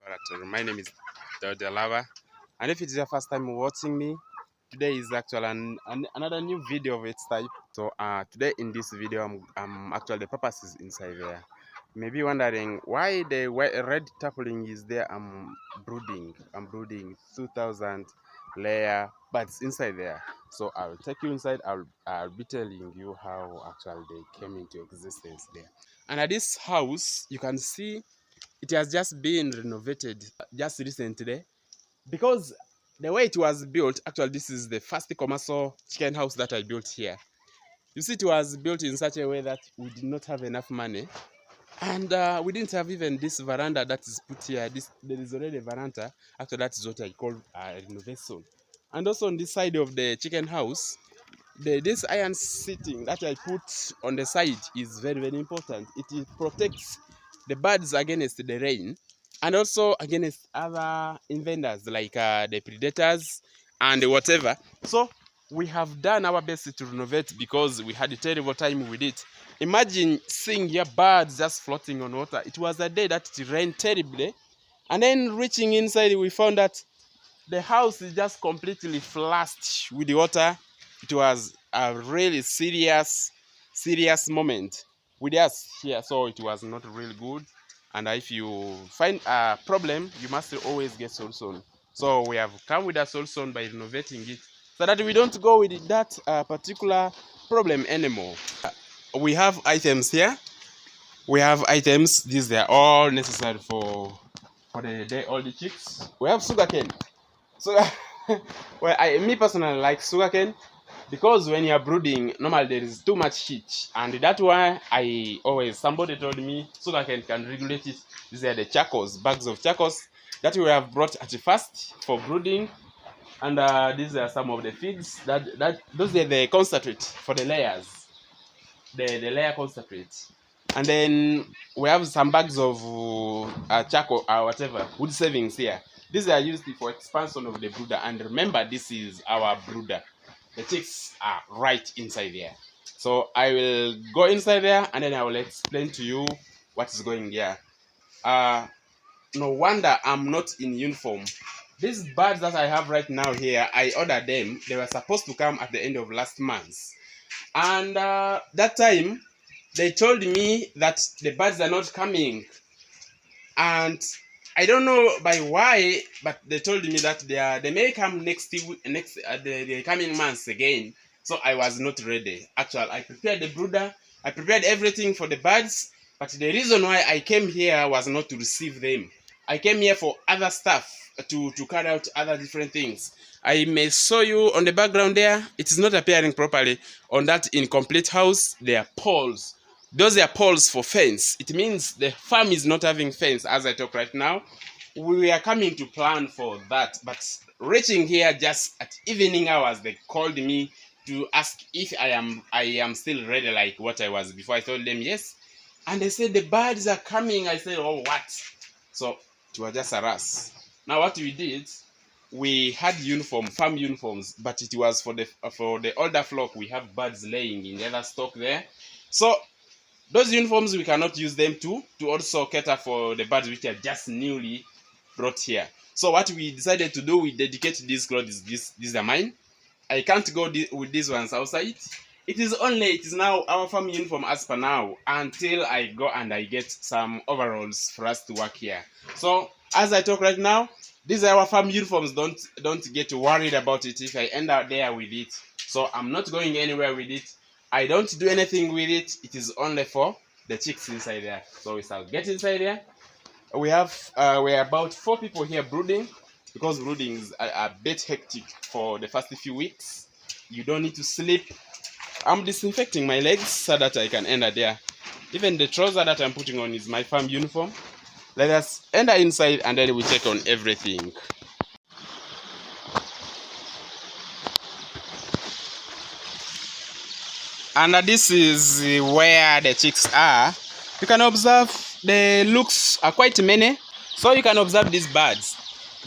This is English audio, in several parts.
Laboratory. My name is Daudi Alaba, and if it's your first time watching me, today is actually another new video of its type. So today in this video, I'm actually the purpose is inside there. Maybe wondering why the red tarpaulin is there. I'm brooding 2,000 layer birds inside there. So I'll take you inside. I'll be telling you how actually they came into existence there. And at this house, you can see it has just been renovated just recently, because the way it was built, actually this is the first commercial chicken house that I built here. You see, it was built in such a way that we did not have enough money, and we didn't have even this veranda that is put here. There is already a veranda. Actually, that is what I call a renovation. And also on this side of the chicken house, this iron seating that I put on the side is very, very important. It protects the birds against the rain and also against other invaders like the predators and whatever. So we have done our best to renovate because we had a terrible time with it. Imagine seeing your birds just floating on water. It was a day that it rained terribly, and then reaching inside we found that the house is just completely flushed with the water. It was a really serious moment with us here, so it was not really good. And if you find a problem, you must always get solution. So we have come with a solution by renovating it so that we don't go with that particular problem anymore. We have items here. We have items. These are all necessary for the day old chicks. We have sugarcane. So, well, me personally like sugarcane because when you are brooding, normally there is too much heat, and that's why somebody told me sugarcane can regulate it. These are the charcoals, bags of charcoals that we have brought at first for brooding, and these are some of the feeds those are the concentrate for the layers, the layer concentrate, and then we have some bags of charcoal or whatever wood savings here. These are used for expansion of the brooder, and remember, this is our brooder. The chicks are right inside there. So I will go inside there and then I will explain to you what is going here. No wonder I'm not in uniform. These birds that I have right now here, I ordered them. They were supposed to come at the end of last month. And that time, they told me that the birds are not coming. And I don't know by why, but they told me that they may come the coming months again. So I was not ready. Actually, I prepared the brooder. I prepared everything for the birds. But the reason why I came here was not to receive them. I came here for other stuff, to carry out other different things. I may show you on the background there. It is not appearing properly. On that incomplete house, there are poles. Those are poles for fence. It means the farm is not having fence as I talk right now. We are coming to plan for that. But reaching here just at evening hours, they called me to ask if I am still ready like what I was before. I told them yes. And they said the birds are coming. I said, oh, what? So it was just a rush. Now what we did, we had farm uniforms, but it was for the older flock. We have birds laying in the other stock there. So those uniforms, we cannot use them to also cater for the birds which are just newly brought here. So what we decided to do, we dedicate these clothes. These are mine. I can't go with these ones outside. It is now our farm uniform as per now, until I go and I get some overalls for us to work here. So as I talk right now, these are our farm uniforms. Don't get worried about it if I end up there with it. So I'm not going anywhere with it. I don't do anything with it. It is only for the chicks inside there. So we shall get inside there. We are about 4 people here brooding, because brooding is a bit hectic for the first few weeks. You don't need to sleep. I'm disinfecting my legs so that I can enter there. Even the trouser that I'm putting on is my farm uniform. Let us enter inside and then we check on everything. And this is where the chicks are. You can observe the looks are quite many. So you can observe these birds.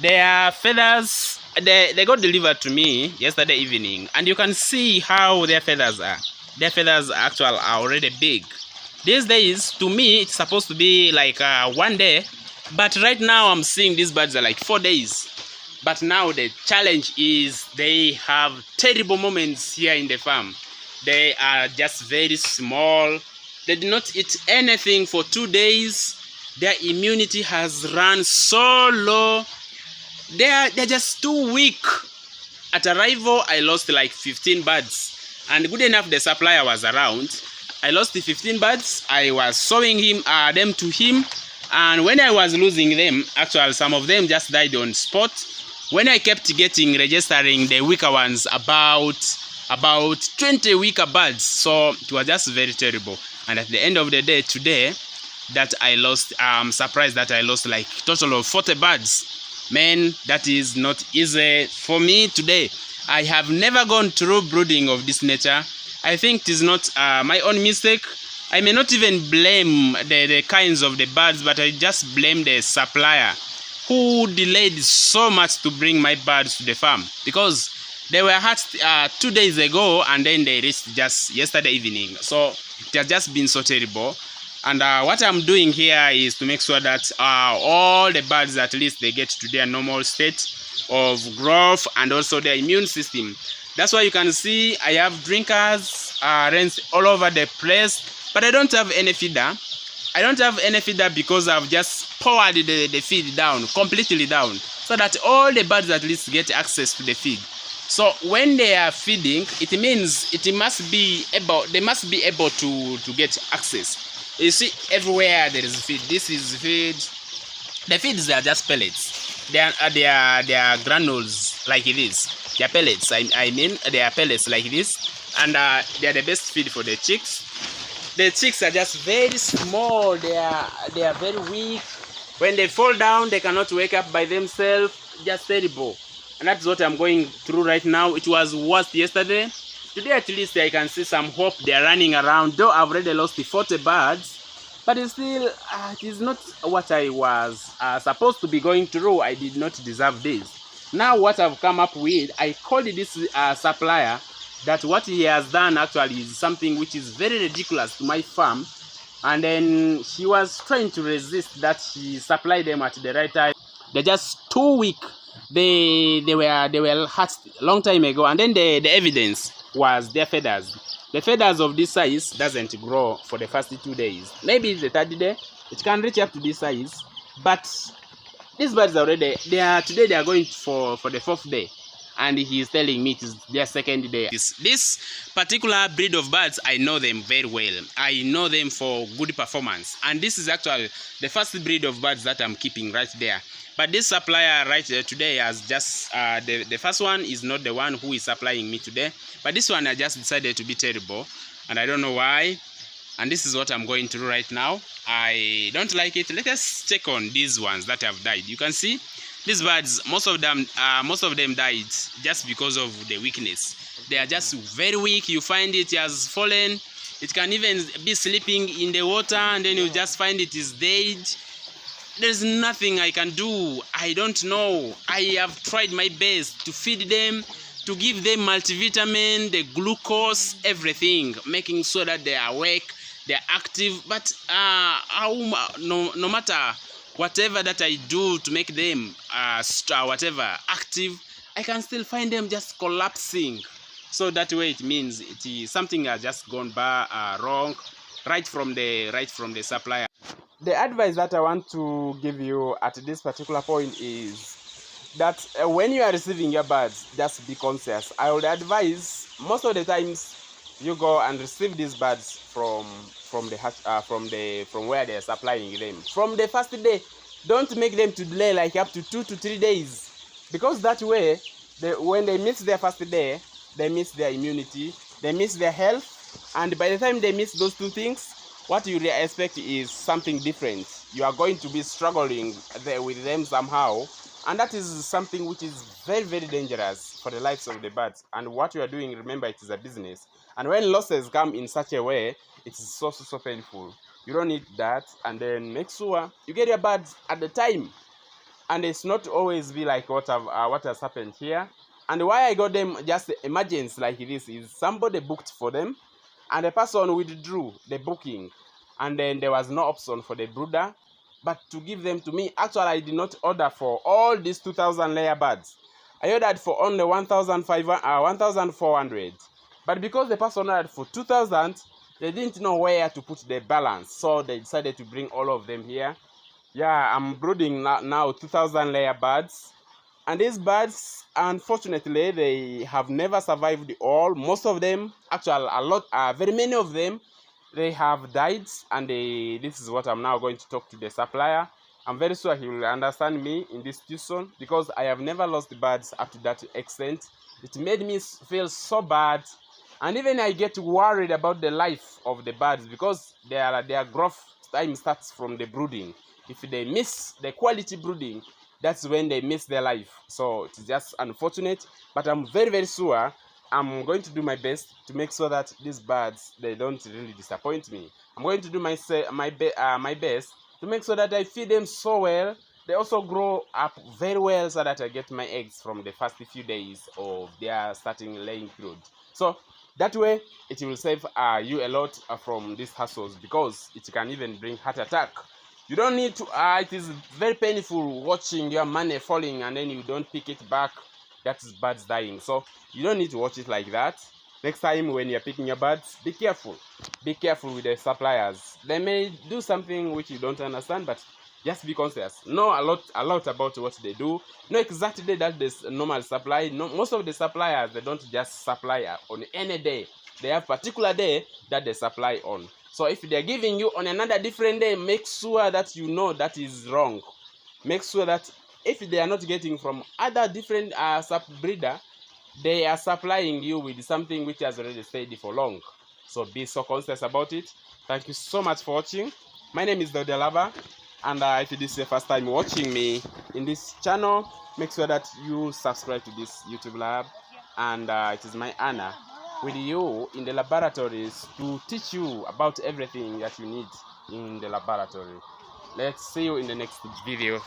Their feathers, they got delivered to me yesterday evening. And you can see how their feathers are. Their feathers actually are already big. These days, to me, it's supposed to be like 1 day. But right now I'm seeing these birds are like 4 days. But now the challenge is they have terrible moments here in the farm. They are just very small. They did not eat anything for 2 days. Their immunity has run so low. They're just too weak. At arrival, I lost like 15 birds. And good enough the supplier was around. I lost the 15 birds. I was showing them to him. And when I was losing them, actually some of them just died on spot. When I kept registering the weaker ones, about 20 weaker birds. So it was just very terrible. And at the end of the day today, that I lost, I'm surprised that I lost like total of 40 birds. Man, that is not easy for me today. I have never gone through brooding of this nature. I think it is not my own mistake. I may not even blame the kinds of the birds, but I just blame the supplier who delayed so much to bring my birds to the farm, because they were hatched 2 days ago and then they reached just yesterday evening. So it has just been so terrible. And what I'm doing here is to make sure that all the birds, at least they get to their normal state of growth and also their immune system. That's why you can see I have drinkers, rains all over the place, but I don't have any feeder. I don't have any feeder because I've just poured the feed down, completely down, so that all the birds at least get access to the feed. So when they are feeding, it means they must be able to get access. You see, everywhere there is feed. This is feed. The feeds are just pellets. They are granules like this. They are pellets. I mean, they are pellets like this, and they are the best feed for the chicks. The chicks are just very small. They are very weak. When they fall down, they cannot wake up by themselves. Just terrible. And that's what I'm going through right now. It was worse yesterday. Today at least I can see some hope. They are running around. Though I've already lost the 40 birds, but it's still it is not what I was supposed to be going through. I did not deserve this. Now what I've come up with, I called this supplier that what he has done actually is something which is very ridiculous to my farm. And then she was trying to resist that she supplied them at the right time. They're just too weak. They were hatched a long time ago, and then the evidence was their feathers. The feathers of this size doesn't grow for the first 2 days. Maybe the third day it can reach up to this size, but these birds already today they are going for the 4th day, and he is telling me it is their 2nd day. This particular breed of birds, I know them very well. I know them for good performance, and this is actually the first breed of birds that I'm keeping right there. But this supplier right today has just the first one is not the one who is supplying me today, but this one I just decided to be terrible, and I don't know why. And this is what I'm going through right now. I don't like it. Let us check on these ones that have died. You can see these birds, most of them died just because of the weakness. They are just very weak. You find it has fallen. It can even be sleeping in the water, and then you just find it is dead. There's nothing I can do. I don't know. I have tried my best to feed them, to give them multivitamin, the glucose, everything, making sure that they are awake, they are active. But no matter whatever that I do to make them active, I can still find them just collapsing. So that way it means it is something has just gone wrong right from the supplier. The advice that I want to give you at this particular point is that when you are receiving your birds, just be conscious. I would advise most of the times you go and receive these birds from where they are supplying them. From the first day, don't make them to delay like up to 2 to 3 days, because that way, when they miss their first day, they miss their immunity, they miss their health, and by the time they miss those 2 things, what you really expect is something different. You are going to be struggling with them somehow, and that is something which is very, very dangerous for the lives of the birds. And what you are doing, remember, it is a business. And when losses come in such a way, it is so painful. You don't need that. And then make sure you get your birds at the time. And it's not always be like what has happened here. And why I got them just emergency like this is somebody booked for them, and the person withdrew the booking, and then there was no option for the brooder. but to give them to me. Actually, I did not order for all these 2,000 layer birds. I ordered for only 1,400. But because the person ordered for 2,000, they didn't know where to put the balance, so they decided to bring all of them here. Yeah, I'm brooding now 2,000 layer birds. And these birds, unfortunately, they have never survived all. Most of them, actually very many of them, they have died. And this is what I'm now going to talk to the supplier. I'm very sure he will understand me in this situation, because I have never lost the birds up to that extent. It made me feel so bad. And even I get worried about the life of the birds, because their growth time starts from the brooding. If they miss the quality brooding, that's when they miss their life. So it's just unfortunate, but I'm very, very sure I'm going to do my best to make sure that these birds, they don't really disappoint me. I'm going to do my best to make sure that I feed them so well. They also grow up very well, so that I get my eggs from the first few days of their starting laying period. So that way it will save you a lot from these hassles, because it can even bring heart attack. You don't need to, it is very painful watching your money falling and then you don't pick it back. That is birds dying. So you don't need to watch it like that. Next time when you're picking your birds, be careful. Be careful with the suppliers. They may do something which you don't understand, but just be conscious. Know a lot about what they do. Know exactly that there's a normal supply. No, most of the suppliers, they don't just supply on any day. They have particular day that they supply on. So if they're giving you on another different day, make sure that you know that is wrong. Make sure that if they are not getting from other different sub-breeder, they are supplying you with something which has already stayed for long. So be so conscious about it. Thank you so much for watching. My name is Daudi Alaba, and if this is your first time watching me in this channel, make sure that you subscribe to this YouTube lab. And it is my honor with you in the laboratories to teach you about everything that you need in the laboratory. Let's see you in the next video.